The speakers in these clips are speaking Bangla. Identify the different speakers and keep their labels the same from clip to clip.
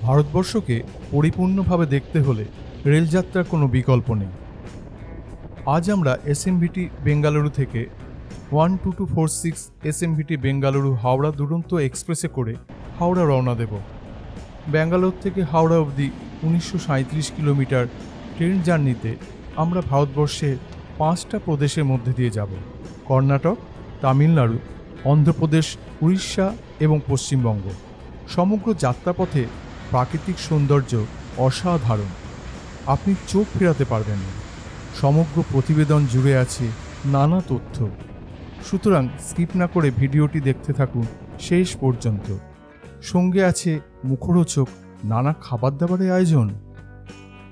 Speaker 1: ভারতবর্ষকে পরিপূর্ণভাবে দেখতে হলে রেলযাত্রার কোনো বিকল্প নেই। আজ আমরা এসএমভিটি বেঙ্গালুরু থেকে 12246 এসএমভিটি বেঙ্গালুরু হাওড়া দুরন্ত এক্সপ্রেসে করে হাওড়া রওনা দেব। ব্যাঙ্গালোর থেকে হাওড়া অবধি 1937 কিলোমিটার ট্রেন জার্নিতে আমরা ভারতবর্ষের 5টা প্রদেশের মধ্যে দিয়ে যাব: কর্ণাটক, তামিলনাড়ু, অন্ধ্রপ্রদেশ, উড়িষ্যা এবং পশ্চিমবঙ্গ। সমগ্র যাত্রাপথে প্রাকৃতিক সৌন্দর্য অসাধারণ, আপনি চোখ ফেরাতে পারবেন না। সমগ্র প্রতিবেদন জুড়ে আছে নানা তথ্য, সুতরাং স্কিপ না করে ভিডিওটি দেখতে থাকুন শেষ পর্যন্ত। সঙ্গে আছে মুখরোচক নানা খাবার দাবারের আয়োজন।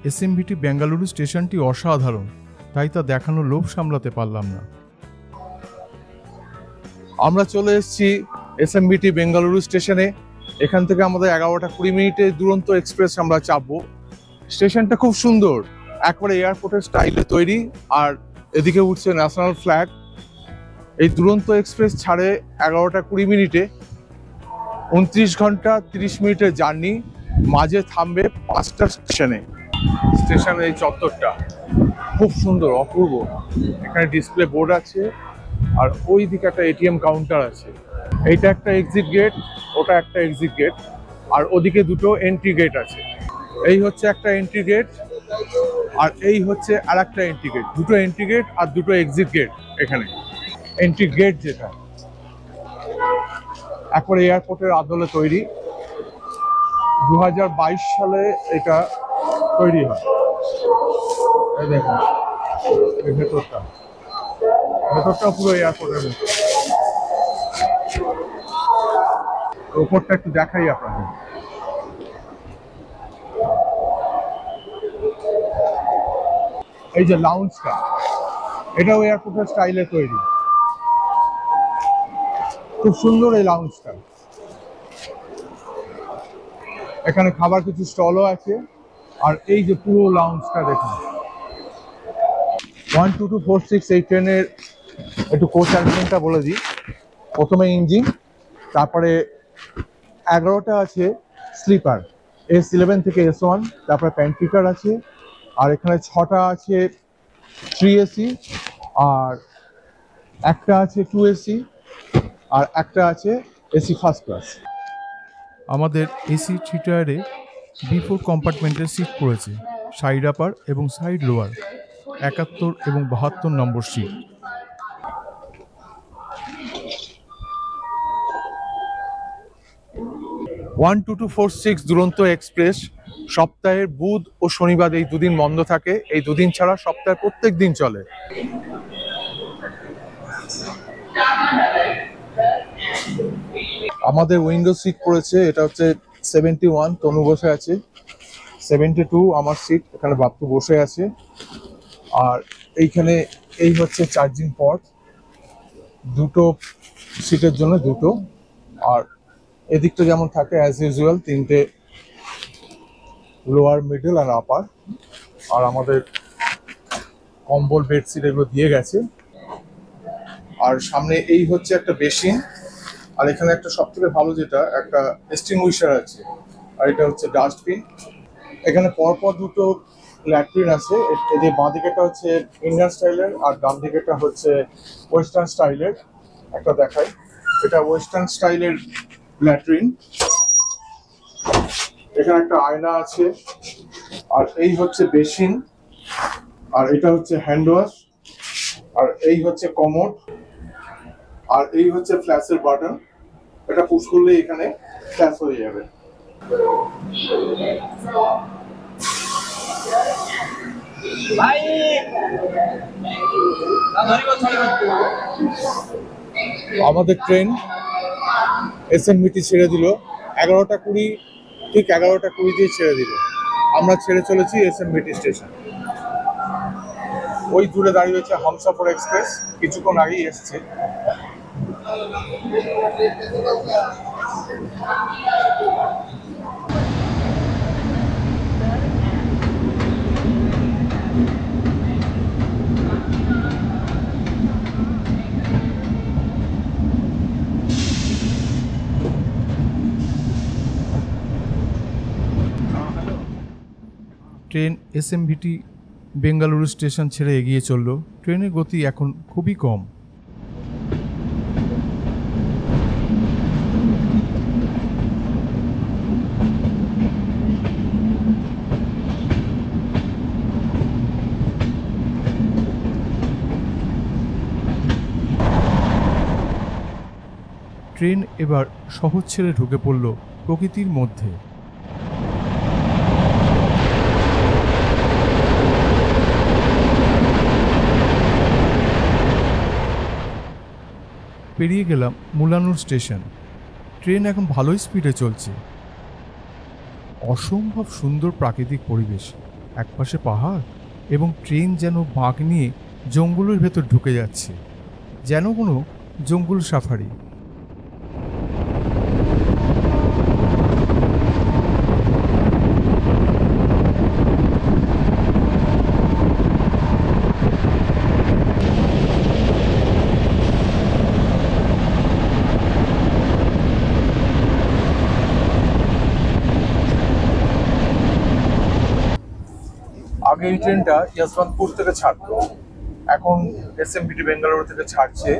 Speaker 1: এসএমভিটি বেঙ্গালুরু স্টেশনটি অসাধারণ, তাই তা দেখানোর লোভ সামলাতে পারলাম না। আমরা চলে এসেছি এসএমভিটি বেঙ্গালুরু স্টেশনে। এখান থেকে আমাদের 11টা 20 মিনিটে দুরন্ত এক্সপ্রেস আমরা চাপবো। স্টেশনটা খুব সুন্দর, একবারে এয়ারপোর্টের স্টাইলে তৈরি, আর এদিকে উঠছে ন্যাশনাল ফ্ল্যাগ। এই দুরন্ত এক্সপ্রেস ছাড়ে 11টা 20 মিনিটে, 29 ঘন্টা 30 মিনিটের জার্নি। মাঝে থামবে 5টা স্টেশনে। স্টেশনের এই চত্বরটা খুব সুন্দর, অপূর্ব। এখানে ডিসপ্লে বোর্ড আছে, আর ওই দিকে একটা এটিএম কাউন্টার আছে। এইটা একটা এক্সিট গেট, ওটা একটা এক্সিট গেট, আর ওদিকে দুটো এন্ট্রি গেট আছে। এই হচ্ছে একটা এন্ট্রি গেট, আর এই হচ্ছে আর একটা এন্ট্রি গেট। দুটো এন্ট্রি গেট আর দুটো এক্সিট গেট। এখানে এন্ট্রি গেট যেটা একবারে এয়ারপোর্টের আদলে তৈরি। 2022 সালে এটা তৈরি হয়। এই দেখুন, এই ভেতরটা পুরো এয়ারপোর্টের মতো। উপরটা একটু দেখাই আপনাদের। এই যে লাউঞ্জটা, এটাও এয়ারপোর্টের স্টাইলে তৈরি। খুব সুন্দর এই লাউঞ্জটা। এখানে খাবার কিছু স্টলও আছে, আর এই যে পুরো লাউঞ্জটা দেখুন। 12246 এই ট্রেনের একটু কোচ অ্যারেঞ্জমেন্টটা বলে দিই। প্রথমে ইঞ্জিন, তারপরে 11টা আছে স্লিপার, S11 থেকে S1, তারপরে প্যান্ট্রিকার আছে, আর এখানে 6টা আছে 3AC, আর একটা আছে 2AC, আর একটা আছে AC ফার্স্ট ক্লাস। আমাদের এসি 3 টায়ারে B4 কম্পার্টমেন্টের সিট পড়েছে, সাইড আপার এবং সাইড লোয়ার, 71 এবং 72 নম্বর সিট। ওয়ান 2246 দুরন্ত এক্সপ্রেস সপ্তাহের বুধ ও শনিবার এই দুদিন বন্ধ থাকে। এই দুদিন ছাড়া সপ্তাহের প্রত্যেক দিন চলে। আমাদের উইন্ডো সিট পড়েছে, এটা হচ্ছে 71, তনু বসে আছে। 72 আমার সিট, এখানে বাপ্পু বসে আছে। আর এইখানে এই হচ্ছে চার্জিং পট, দুটো সিটের জন্য দুটো। আর এদিকটা যেমন থাকে অ্যাজ ইউজুয়াল, 3টে লোয়ার, মিডল আর আপার। আর আমাদের কম্বল, বেডশিট এগুলো দিয়ে গেছে। আর সামনে এই হচ্ছে একটা বেসিন, আর এখানে একটা সবথেকে ভালো যেটা একটা এক্সটিংগুইশার আছে, আর এটা হচ্ছে ডাস্টবিন। এখানে পরপর দুটো ল্যাট্রিন আছে। এদের বাঁ দিকেটা হচ্ছে ইন্ডিয়ান স্টাইলের, আর ডান দিকেটা হচ্ছে ওয়েস্টার্ন স্টাইলের। একটা দেখাই, এটা ওয়েস্টার্ন স্টাইলের ল্যাট্রিন। এখানে একটা আয়না আছে, আর এই হচ্ছে বেসিন, আর এটা হচ্ছে হ্যান্ড ওয়াশ, আর এই হচ্ছে কমোড, আর এই হচ্ছে ফ্ল্যাশের বাটন। এটা পুশ করলে এখানে ফ্ল্যাশ হয়ে যাবে। আমাদের ট্রেন এসএমভিটি ছেড়ে দিল 11টা 20, ঠিক 11টা 20 দিয়ে ছেড়ে দিল। আমরা ছেড়ে চলেছি এসএমভিটি স্টেশন। ওই দূরে দাঁড়িয়ে রয়েছে হামসফর এক্সপ্রেস, কিছুক্ষণ আগেই এসছে। ট্রেন এসএমভিটি বেঙ্গালুরু স্টেশন ছেড়ে এগিয়ে চলল। ট্রেনের গতি এখন খুবই কম। ট্রেন এবার শহর ছেড়ে ঢুকে পড়ল প্রকৃতির মধ্যে। পেরিয়ে গেলাম মুলানুর স্টেশন। ট্রেন এখন ভালোই স্পিডে চলছে। অসম্ভব সুন্দর প্রাকৃতিক পরিবেশ, একপাশে পাহাড় এবং ট্রেন যেন বাঁক নিয়ে জঙ্গলের ভেতর ঢুকে যাচ্ছে, যেন কোনো জঙ্গল সাফারি। আগে এই ট্রেনটা যশবন্তপুর থেকে ছাড়তো, এখন এসএমভিটি বেঙ্গালুরু থেকে ছাড়ছে।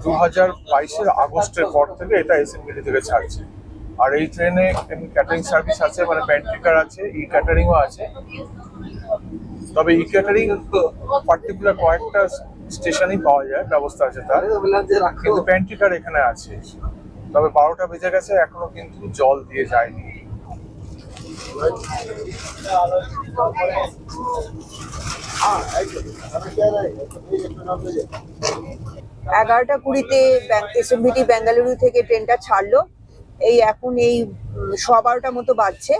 Speaker 1: 2022-এর আগস্টের পর থেকে এটা এসএমভিটি থেকে ছাড়ছে। আর এই ট্রেনে ক্যাটারিং সার্ভিস আছে, মানে প্যান্ট্রিকার আছে, ই ক্যাটারিংও আছে। তবে ই ক্যাটারিং পার্টিকুলার কয়েকটা স্টেশনেই পাওয়া যায়, ব্যবস্থা আছে তার, কিন্তু প্যান্ট্রিকার এখানে আছে। তবে 12টা বেজে গেছে, এখনো কিন্তু জল দিয়ে যায়নি।
Speaker 2: 11:20-তে এসএমভিটি বেঙ্গালুরু থেকে ট্রেনটা ছাড়লো। এখন 12:15 মতো বাজছে।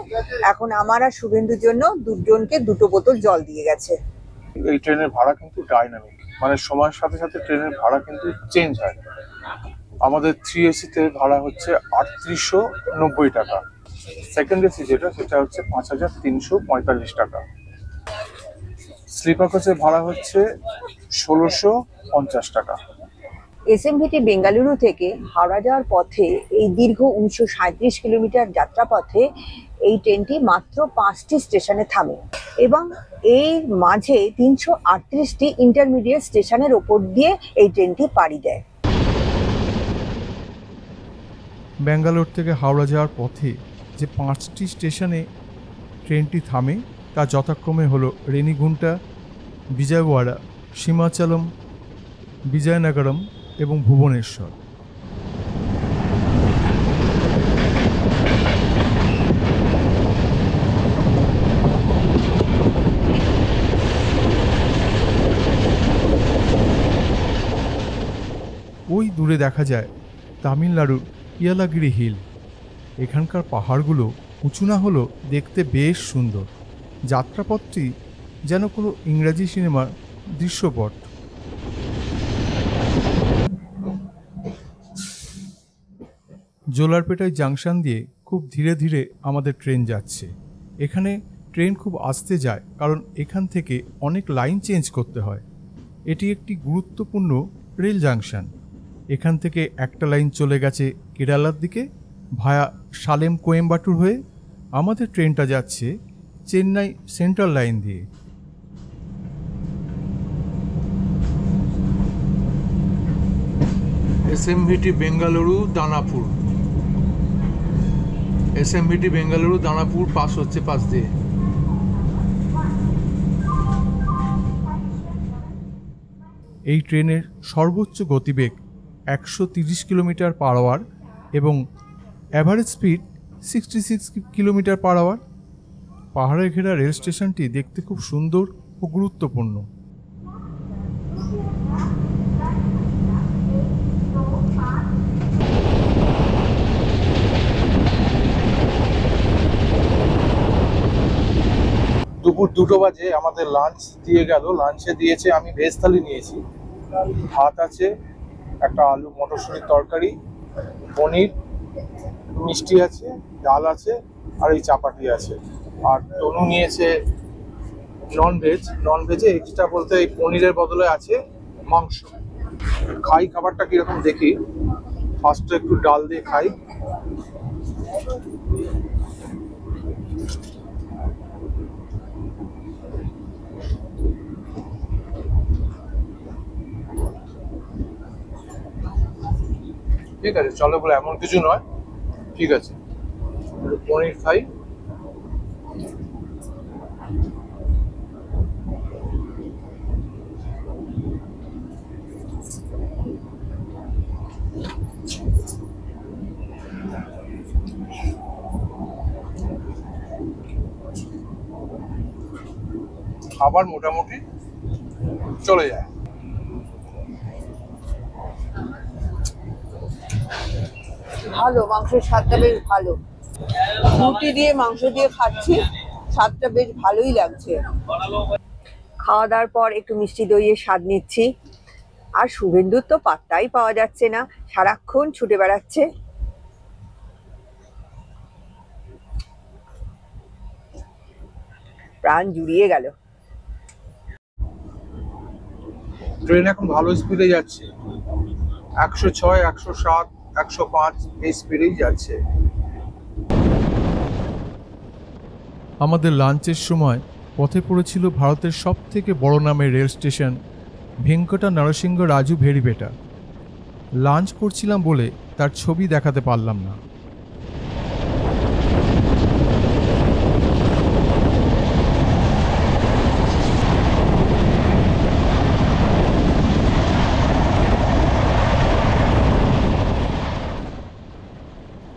Speaker 2: এখন আমার আর শুভেন্দুর জন্য দুজনকে 2 বোতল জল দিয়ে গেছে।
Speaker 1: এই ট্রেনের ভাড়া কিন্তু ডাইনামিক, মানে সময়ের সাথে সাথে ট্রেনের ভাড়া কিন্তু চেঞ্জ হয়। আমাদের 3AC-তে ভাড়া হচ্ছে 3890 টাকা, সেকেন্ড এসি যেটা সেটা হচ্ছে 5345 টাকা, স্লিপার কোচের ভাড়া হচ্ছে 1650 টাকা।
Speaker 2: এসএমভিটি বেঙ্গালুরু থেকে হাওড়া যাওয়ার পথে এই দীর্ঘ 1937 কিলোমিটার যাত্রাপথে এই ট্রেনটি মাত্র 5টি স্টেশনে থামে এবং এই মাঝে 338টি ইন্টারমিডিয়েট স্টেশনের ওপর দিয়ে এই ট্রেনটি পাড়ি দেয়।
Speaker 1: ব্যাঙ্গালোর থেকে হাওড়া যাওয়ার পথে যে 5টি স্টেশনে ট্রেনটি থামে তা যথাক্রমে হলো রেনিগুন্টা, বিজয়ওয়াড়া, সীমাচলম, বিজয়নগরম এবং ভুবনেশ্বর। ওই দূরে দেখা যায় তামিলনাড়ুর ইয়েলাগিরি হিল। এখানকার পাহাড়গুলো উঁচু না হলেও দেখতে বেশ সুন্দর। যাত্রাপথটি যেন কোনো ইংরাজি সিনেমার দৃশ্যপট। জোলারপেটায় জাংশন দিয়ে খুব ধীরে ধীরে আমাদের ট্রেন যাচ্ছে। এখানে ট্রেন খুব আস্তে যায়, কারণ এখান থেকে অনেক লাইন চেঞ্জ করতে হয়। এটি একটি গুরুত্বপূর্ণ রেল জাংশন। এখান থেকে একটা লাইন চলে গেছে কেরালার দিকে ভায়া সালেম কোয়েম্বাটুর হয়ে। আমাদের ট্রেনটা যাচ্ছে চেন্নাই সেন্ট্রাল লাইন দিয়ে। SMVT Bengaluru Danapur, SMVT Bengaluru Danapur pass হচ্ছে পাশ দিয়ে। এই ট্রেনের সর্বোচ্চ গতিবেগ 130 কিলোমিটার পার আওয়ার এবং average speed 66 kilometre per hour. পাহাড়ে ঘেরা রেল স্টেশনটি দেখতে খুব সুন্দর ও গুরুত্বপূর্ণ। দুপুর 2টো বাজে আমাদের লাঞ্চ দিয়ে গেল। লাঞ্চে দিয়েছে, আমি ভেজ থালি নিয়েছি। ভাত আছে, একটা আলু মটরশুঁটির তরকারি, পনির, মিষ্টি আছে, ডাল আছে, আর এই চাপাটি আছে। আর তনু নিয়েছে ননভেজ। ননভেজে এক্সট্রা বলতে এই পনিরের বদলে আছে মাংস। খাই খাবারটা কিরকম দেখি। ফার্স্টে একটু ডাল দিয়ে খাই। ঠিক আছে, চলে বলে এমন কিছু নয়। ঠিক আছে, পনির খাই। খাবার মোটামুটি চলে যায়।
Speaker 2: ভালো, মাংসের স্বাদটা বেশ ভালো। রুটি দিয়ে মাংস দিয়ে খাচ্ছি, স্বাদটা বেশ ভালোই লাগছে। খাওয়া দাওয়ার পর একটু মিষ্টি দইয়ের স্বাদ নিচ্ছি। আর শুভেন্দুর তো পাত্তাই পাওয়া যাচ্ছে না, সারাক্ষণ ছুটে বেড়াচ্ছে। প্রাণ জুড়িয়ে গেল।
Speaker 1: ট্রেন এখন ভালো স্পিডে যাচ্ছে, 106, 107, 105 এই স্পিডেই যাচ্ছে। আমাদের লাঞ্চের সময় পথে পড়েছিল ভারতের সবথেকে বড় নামের rail station Venkata Narasimha Raju Varipeta. Lunch করছিলাম বলে তার ছবি দেখাতে পারলাম না।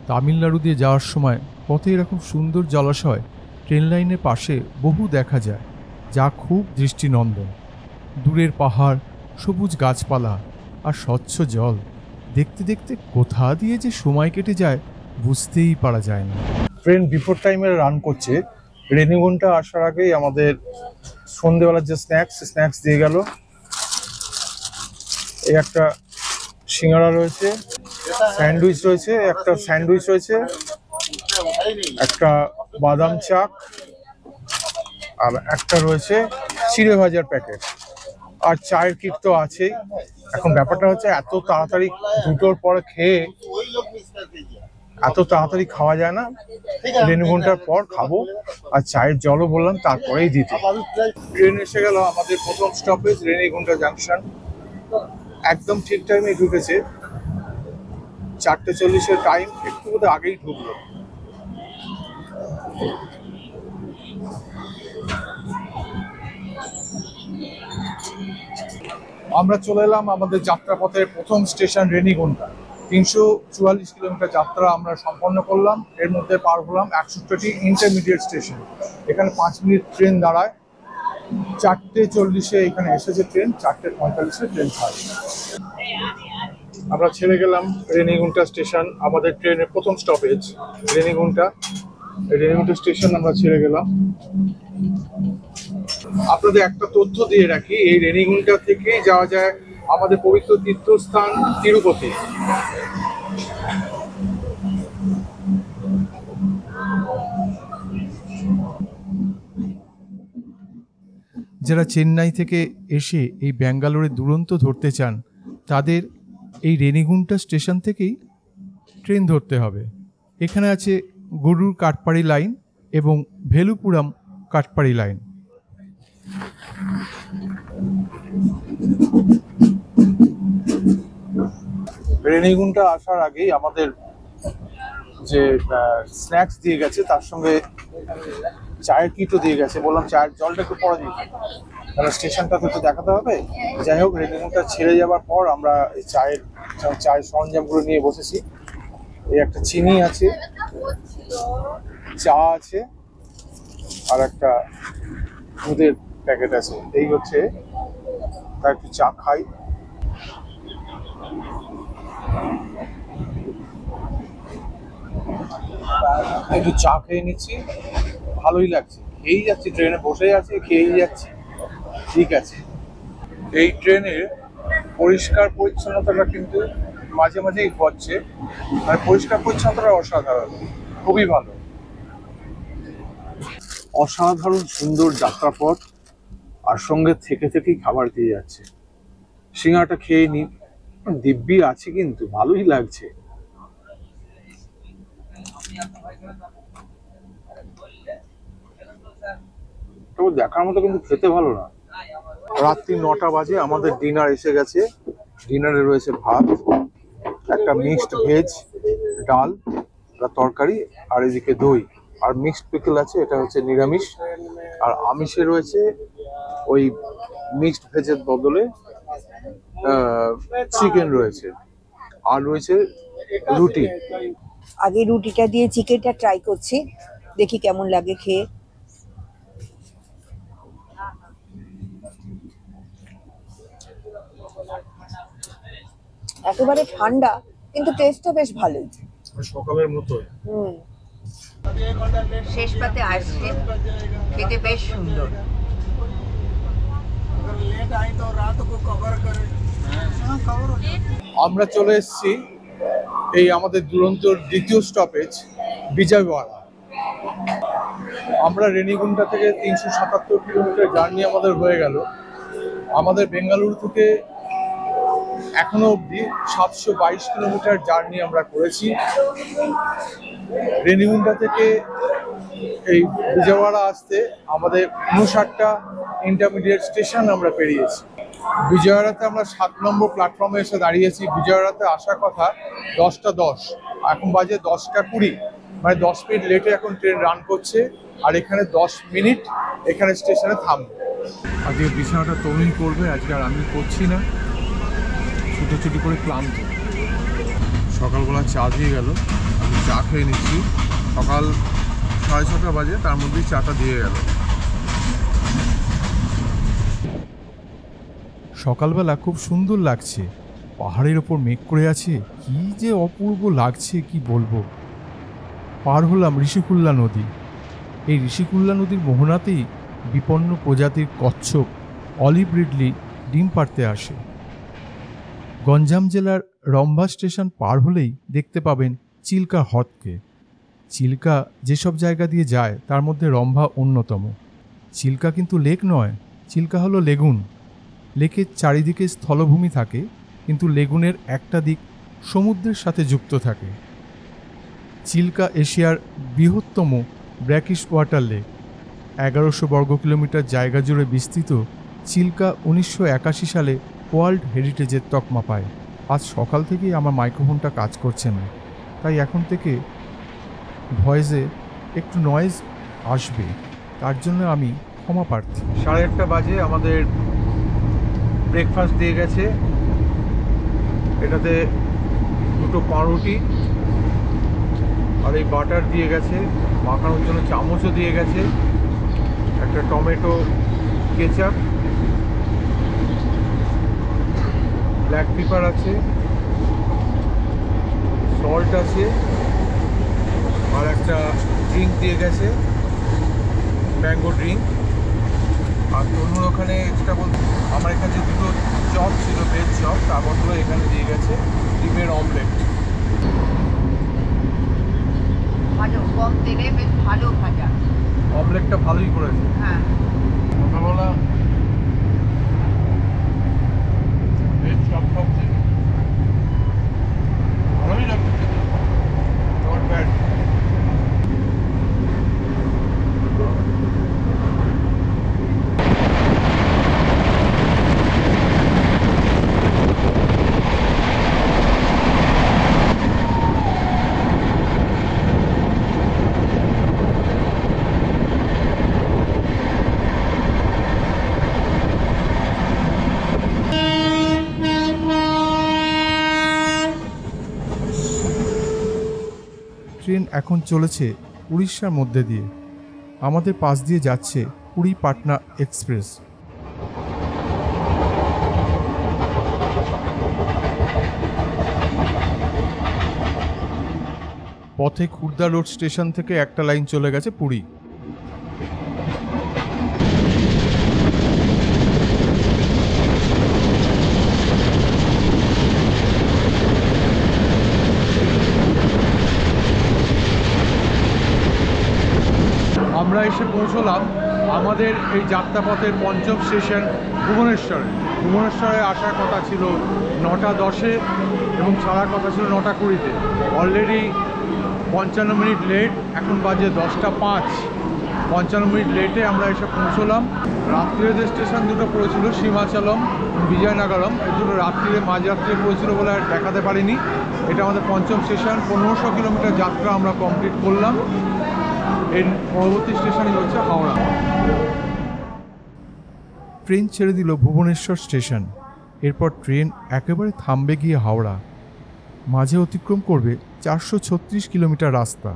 Speaker 1: তামিলনাড়ু দিয়ে যাওয়ার সময় পথে এরকম সুন্দর জলাশয় ট্রেন লাইনের পাশে বহু দেখা যায়, যা খুব দৃষ্টিনন্দন। দূরের পাহাড়, সবুজ গাছপালা আর স্বচ্ছ জল দেখতে দেখতে কোথা দিয়ে যে সময় কেটে যায় বুঝতেই পারা যায় না। ট্রেন বিফোর টাইমে রান করছে। রেনিগুন্টা আসার আগেই আমাদের সন্ধ্যেবেলার যে স্ন্যাক্স দিয়ে গেল। এই একটা সিঙ্গাড়া রয়েছে, স্যান্ডউইচ রয়েছে, একটা বাদাম চাক, আর একটা রয়েছে চিড়ে ভাজার প্যাকেট, আর চায়ের কিট তো আছেই। এখন ব্যাপারটা হচ্ছে এত তাড়াতাড়ি দুটোর পরে খেয়ে এত তাড়াতাড়ি খাওয়া যায় না। 3 ঘন্টার পর খাবো, আর চায়ের জলও বললাম তারপরেই দিতে। ট্রেন এসে গেল আমাদের প্রথম স্টপেজ রেনিগুন্টা জাংশন। একদম ঠিক টাইমে ঢুকেছে, 4:40 টাইম, একটু বোধহয় আগেই ঢুকলো। আমরা চলে এলাম আমাদের যাত্রাপথের প্রথম স্টেশন রেনিগুন্টা। 344 কিলোমিটার যাত্রা আমরা সম্পন্ন করলাম। এর মধ্যে পার হলাম 61টি ইন্টারমিডিয়েট স্টেশন। এখানে 5 মিনিট ট্রেন দাঁড়ায়। 4:40 এখানে এসেছে ট্রেন, 4:45 ট্রেন ছাড়ে। আমরা ছেড়ে গেলাম রেনিগুন্টা স্টেশন, আমাদের ট্রেনের প্রথম স্টপেজ রেনিগুন্টা স্টেশন আমরা ছেড়ে গেলাম। আপনাদের একটা তথ্য দিয়ে রাখি, এই রেনিগুন্টা থেকেই যাওয়া যায় আমাদের পবিত্র তীর্থস্থান তিরুপতি। যারা চেন্নাই থেকে এসে এই ব্যাঙ্গালোরে দুরন্ত ধরতে চান, তাদের এই রেনিগুন্টা স্টেশন থেকেই ট্রেন ধরতে হবে। এখানে আছে গুরুর কাটপাড়ি লাইন এবং ভেলুপুরাম কাটপাড়ি লাইন। রেনিগুন্টা আসার আগেই আমাদের যে স্ন্যাক্স দিয়ে গেছে, তার সঙ্গে চায়ের কিটও দিয়ে গেছে। বললাম চায়ের জলটা একটু পরে দিই, তাহলে স্টেশনটা তো একটু দেখাতে হবে। যাই হোক, রেনিগুন্টা ছেড়ে যাওয়ার পর আমরা এই চায়ের সরঞ্জামগুলো নিয়ে বসেছি। এই একটা চিনি আছে, চা আছে, আর একটা দুধের প্যাকেট আছে। এই হচ্ছে, তার একটু চা খাই। একটু চা খেয়ে নিচ্ছি, ভালোই লাগছে। খেয়েই যাচ্ছি, ট্রেনে বসে আছি, খেয়েই যাচ্ছি। ঠিক আছে। এই ট্রেনের পরিষ্কার পরিচ্ছন্নতাটা কিন্তু মাঝে মাঝেই হচ্ছে, আর পরিষ্কার পরিচ্ছন্নতাটা অসাধারণ, খুবই ভালো। অসাধারণ সুন্দর যাত্রাপথ, আর সঙ্গে থেকে থেকেই খাবার দিয়ে যাচ্ছে। সিঙ্গাড়াটা খেয়ে নি, দিব্যি আছে, কিন্তু ভালোই লাগছে। তবে দেখার মতো কিন্তু খেতে ভালো না। রাত্রি 9টা বাজে, আমাদের ডিনার এসে গেছে। ডিনারে রয়েছে ভাত, একটা মিক্সড ভেজ ডাল বা তরকারি, আর এদিকে দই, আর মিক্সড পিকল আছে, এটা হচ্ছে নিরামিষ। আর আমিষে রয়েছে ওই মিক্সড ভেজের বদলে চিকেন রয়েছে, আর রয়েছে রুটি।
Speaker 2: আগে রুটিটা দিয়ে চিকেনটা ট্রাই করছি, দেখি কেমন লাগে খেয়ে। একেবারে ঠান্ডা, কিন্তু টেস্টটা বেশ ভালোই,
Speaker 1: সকালের মতো।
Speaker 2: শেষ পাতে আইসক্রিম, খেতে বেশ সুন্দর।
Speaker 1: আমরা চলে এসেছি এই আমাদের দুরন্তর দ্বিতীয় স্টপেজ বিজয়ওয়াড়া। আমরা রেনিগুন্ডা থেকে 377 কিলোমিটার জার্নি আমাদের হয়ে গেল। আমাদের বেঙ্গালুরু থেকে এখনো অবধি 722 কিলোমিটার জার্নি আমরা করেছি। রেনিগুন্ডা থেকে এই বিজয়ওয়াড়া আসতে আমাদের 59টা ইন্টারমিডিয়েট স্টেশন আমরা পেরিয়েছি। বিজয়ওয়াড়াতে আমরা 7 নম্বর প্ল্যাটফর্মে এসে দাঁড়িয়েছি। বিজয়ওয়াড়াতে আসার কথা 10টা 10, এখন বাজে 10টা 20, মানে 10 মিনিট লেটে এখন ট্রেন রান করছে। আর এখানে 10 মিনিট এখানে স্টেশনে থামবে। আজকে বিছানাটা তরুণ করবে, আজকে আর আমি করছি না, ছুটোছুটি করে ক্লান্ত। সকালবেলা চা দিয়ে গেল, আমি চা খেয়ে নিচ্ছি। সকাল 6:30 বাজে, তার মধ্যেই চাটা দিয়ে গেল। সকালবেলা খুব সুন্দর লাগছে, পাহাড়ের ওপর মেঘ করে আছে, কি যে অপূর্ব লাগছে কি বলবো। পার হলাম ঋষিকুল্যা নদী। এই ঋষিকুল্যা নদীর মোহনাতেই বিপন্ন প্রজাতির কচ্ছপ অলিভ রিডলি ডিম পাড়তে আসে। গঞ্জাম জেলার রম্ভা স্টেশন পার হলেই দেখতে পাবেন চিল্কা হ্রদকে। চিল্কা যেসব জায়গা দিয়ে যায় তার মধ্যে রম্ভা অন্যতম। চিল্কা কিন্তু লেক নয়, চিল্কা হলো লেগুন। লেকের চারিদিকে স্থলভূমি থাকে, কিন্তু লেগুনের একটা দিক সমুদ্রের সাথে যুক্ত থাকে। চিল্কা এশিয়ার বৃহত্তম ব্র্যাকিশ ওয়াটার লেক। 1100 বর্গ কিলোমিটার জায়গা জুড়ে বিস্তৃত চিল্কা 1981 সালে ওয়ার্ল্ড হেরিটেজের তকমা পায়। আজ সকাল থেকেই আমার মাইক্রোফোনটা কাজ করছে না, তাই এখন থেকে ভয়েসে একটু নয়েজ আসবে, তার জন্য আমি ক্ষমা প্রার্থী। 8:30 বাজে, আমাদের ব্রেকফাস্ট দিয়ে গেছে। এটাতে 2টো পাউরুটি আর এই বাটার দিয়ে গেছে, মাখানোর জন্য চামচও দিয়ে গেছে, একটা টমেটো কেচাপ, ব্ল্যাক পেপার আছে, সল্ট আছে, আর একটা ড্রিঙ্ক দিয়ে গেছে, ম্যাঙ্গো ড্রিঙ্ক। আর তনুর ওখানে এক্সট্রা বলতে আমার এখানে 2টো চপ ছিল, ভেজ চপ, তার বদলে এখানে দিয়ে গেছে ডিমের অমলেট।
Speaker 2: ভালো, কম তেলে বেশ ভালো ভাজা,
Speaker 1: অমলেটটা ভালোই করেছে।
Speaker 2: হ্যাঁ,
Speaker 1: কথা বলা ভেজ চপ খাচ্ছে, ভালোই লাগছে, নট ব্যাড। ট্রেন এখন চলেছে উড়িষ্যার মধ্যে দিয়ে। আমাদের পাশ দিয়ে যাচ্ছে পুরী পাটনা এক্সপ্রেস। পথে খুর্দা রোড স্টেশন থেকে একটা লাইন চলে গেছে পুরী। আমরা এসে পৌঁছলাম আমাদের এই যাত্রাপথের 5ম স্টেশন ভুবনেশ্বরে। ভুবনেশ্বরে আসার কথা ছিল 9টা 10-এ এবং ছাড়ার কথা ছিল 9টা 20-তে। অলরেডি 55 মিনিট লেট, এখন বাজে 10টা 5। 55 মিনিট লেটে আমরা এসে পৌঁছলাম। রাত্রিরে যে স্টেশন দুটো পড়েছিল সীমাচলম, বিজয়নগরম, এই দুটো রাত্রিরে মাঝরাত্রিরে পড়েছিল বলে আর দেখাতে পারিনি। এটা আমাদের পঞ্চম স্টেশন। 1500 কিলোমিটার যাত্রা আমরা কমপ্লিট করলাম। এর পরবর্তী স্টেশনই হচ্ছে হাওড়া। ট্রেন ছেড়ে দিল ভুবনেশ্বর স্টেশন। এরপর ট্রেন একেবারে থামবে গিয়ে হাওড়া। মাঝে অতিক্রম করবে 436 কিলোমিটার রাস্তা।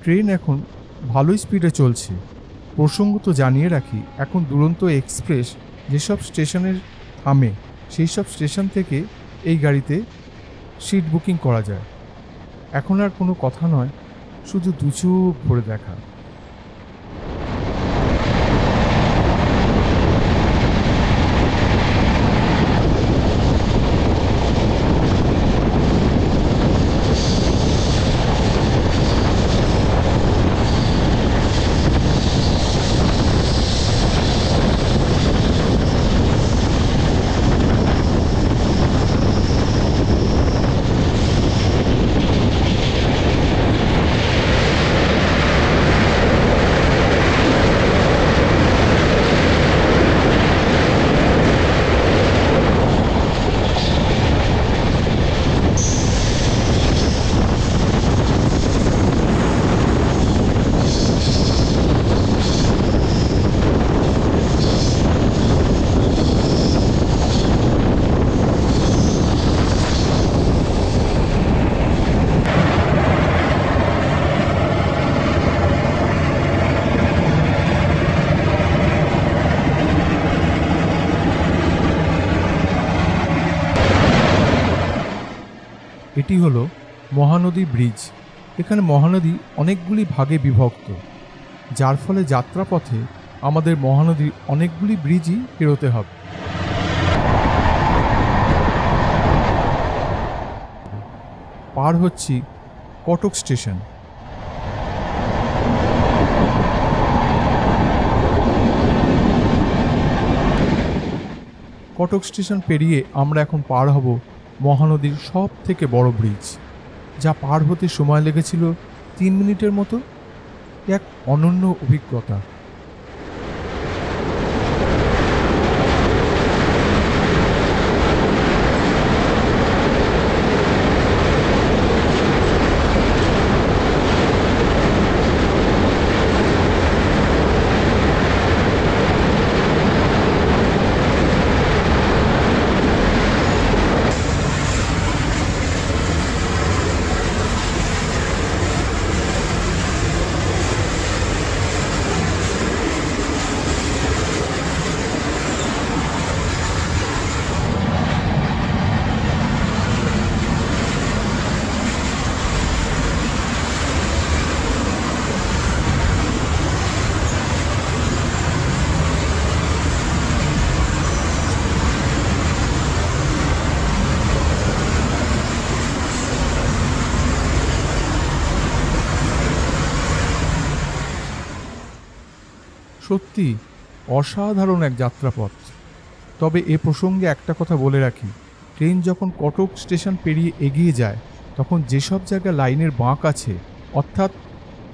Speaker 1: ট্রেন এখন ভালোই স্পিডে চলছে। প্রসঙ্গত জানিয়ে রাখি, এখন দুরন্ত এক্সপ্রেস যেসব স্টেশনের থামে সেই সব স্টেশন থেকে এই গাড়িতে সিট বুকিং করা যায়। এখন আর কোনো কথা নয়, শুধু দু চোখ ভরে দেখা। এটি হলো মহানদী ব্রিজ। এখানে মহানদী অনেকগুলি ভাগে বিভক্ত, যার ফলে যাত্রাপথে আমাদের মহানদীর অনেকগুলি ব্রিজই পেরোতে হবে। পার হচ্ছি কটক স্টেশন। কটক স্টেশন পেরিয়ে আমরা এখন পার হব মহানদীর সব থেকে বড় ব্রিজ, যা পার হতে সময় লেগেছিল 3 মিনিটের মতো। এক অনন্য অভিজ্ঞতা। সত্যি অসাধারণ এক যাত্রাপথ। তবে এ প্রসঙ্গে একটা কথা বলে রাখি, ট্রেন যখন কটক স্টেশন পেরিয়ে এগিয়ে যায় তখন যেসব জায়গায় লাইনের বাঁক আছে, অর্থাৎ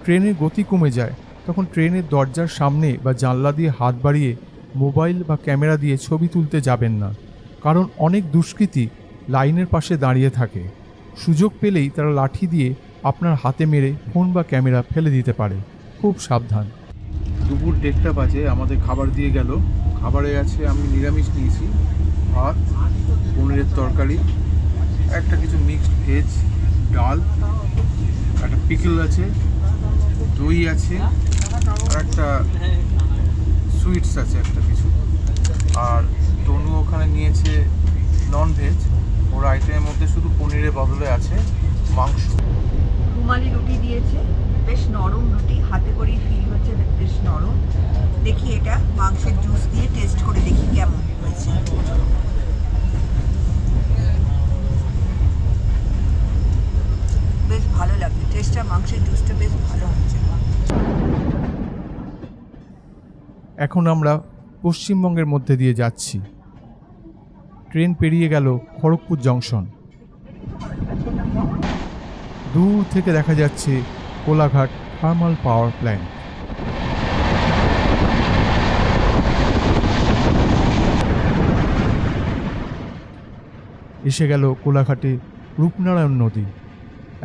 Speaker 1: ট্রেনের গতি কমে যায়, তখন ট্রেনের দরজার সামনে বা জানলা দিয়ে হাত বাড়িয়ে মোবাইল বা ক্যামেরা দিয়ে ছবি তুলতে যাবেন না, কারণ অনেক দুষ্কৃতী লাইনের পাশে দাঁড়িয়ে থাকে। সুযোগ পেলেই তারা লাঠি দিয়ে আপনার হাতে মেরে ফোন বা ক্যামেরা ফেলে দিতে পারে। খুব সাবধান। দুপুর 1:30 বাজে, আমাদের খাবার দিয়ে গেল। খাবারে আছে, আমি নিরামিষ নিয়েছি, ভাত, পনিরের তরকারি, একটা কিছু মিক্সড ভেজ, ডাল, একটা পিকল আছে, দই আছে, আর একটা সুইটস আছে একটা কিছু। আর তনু ওখানে নিয়েছে নন ভেজ। ওর আইটেমের মধ্যে শুধু পনিরের বদলে আছে মাংস।
Speaker 2: রুমালি রুটি দিয়েছে, বেশ নরম রুটি, হাতে করেই ফিল হচ্ছে বেশ নরম। দেখি এটা মাংসের জুস দিয়ে টেস্ট করে দেখি কেমন হয়েছে। বেশ ভালো লাগছে টেস্টটা, মাংসের জুসটা বেশ ভালো হচ্ছে। এখন আমরা পশ্চিমবঙ্গের মধ্যে দিয়ে যাচ্ছি।
Speaker 1: ট্রেন পেরিয়ে গেল খড়গপুর জংশন। দূর থেকে দেখা যাচ্ছে কোলাঘাট থার্মাল পাওয়ার প্ল্যান্ট। এসে গেল কোলাঘাটে রূপনারায়ণ নদী।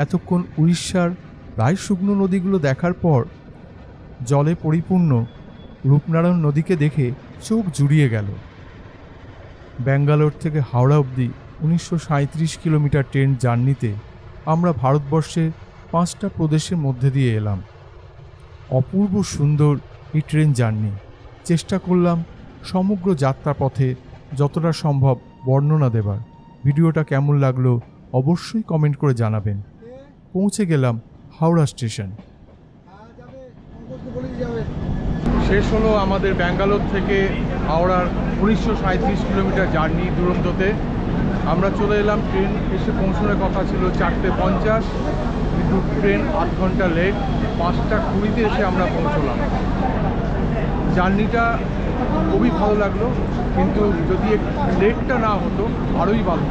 Speaker 1: এতক্ষণ উড়িষ্যার প্রায় শুকনো নদীগুলো দেখার পর জলে পরিপূর্ণ রূপনারায়ণ নদীকে দেখে চোখ জুড়িয়ে গেল। ব্যাঙ্গালোর থেকে হাওড়া অবধি 1937 কিলোমিটার ট্রেন জার্নিতে আমরা ভারতবর্ষের 5টা প্রদেশের মধ্যে দিয়ে এলাম। অপূর্ব সুন্দর এই ট্রেন জার্নি। চেষ্টা করলাম সমগ্র যাত্রাপথে যতটা সম্ভব বর্ণনা দেবার। ভিডিওটা কেমন লাগলো অবশ্যই কমেন্ট করে জানাবেন। পৌঁছে গেলাম হাওড়া স্টেশন। শেষ হলো আমাদের ব্যাঙ্গালোর থেকে হাওড়ার 1937 কিলোমিটার জার্নি দুরন্ততে। আমরা চলে এলাম, ট্রেন এসে পৌঁছানোর কথা ছিল 4:50, কিন্তু ট্রেন 8 ঘন্টা লেট। 5:20 এসে আমরা পৌঁছলাম। জার্নিটা খুবই ভালো লাগলো, কিন্তু যদি লেটটা না হতো আরোই ভালো।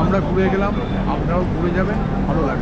Speaker 1: আমরা ঘুরে গেলাম, আপনারাও ঘুরে যাবেন, ভালো লাগবে।